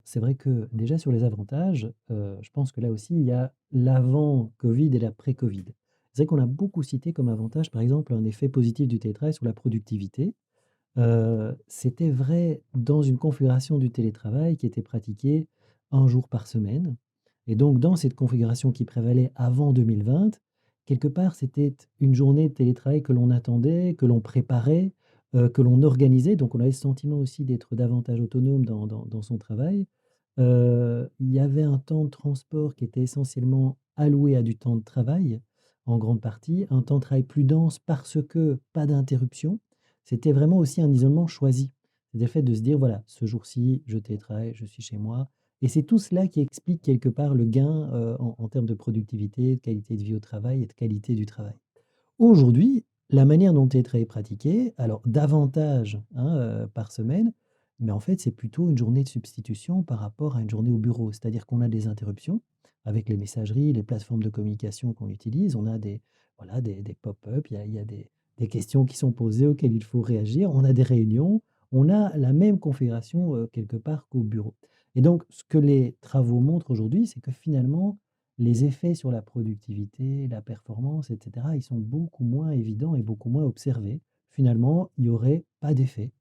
c'est vrai que déjà sur les avantages, je pense que là aussi il y a l'avant Covid et l'après Covid. C'est vrai qu'on a beaucoup cité comme avantage, par exemple, un effet positif du télétravail sur la productivité. C'était vrai dans une configuration du télétravail qui était pratiquée un jour par semaine et donc dans cette configuration qui prévalait avant 2020, quelque part, c'était une journée de télétravail que l'on attendait, que l'on préparait, que l'on organisait, donc on avait ce sentiment aussi d'être davantage autonome dans son travail. Il y avait un temps de transport qui était essentiellement alloué à du temps de travail, en grande partie, un temps de travail plus dense parce que pas d'interruption. C'était vraiment aussi un isolement choisi. C'est le fait de se dire: «Voilà, ce jour-ci, je télétravaille, je suis chez moi» et c'est tout cela qui explique quelque part le gain, en termes de productivité, de qualité de vie au travail et de qualité du travail. Aujourd'hui, la manière dont le télétravail est pratiqué, alors davantage, hein, par semaine, mais en fait, c'est plutôt une journée de substitution par rapport à une journée au bureau. C'est-à-dire qu'on a des interruptions avec les messageries, les plateformes de communication qu'on utilise. On a des, voilà, des pop-up, il y a des questions qui sont posées auxquelles il faut réagir. On a des réunions, on a la même configuration, quelque part qu'au bureau. Et donc, ce que les travaux montrent aujourd'hui, c'est que finalement, les effets sur la productivité, la performance et cetera, ils sont beaucoup moins évidents et beaucoup moins observés. Finalement, il y aurait pas d'effet.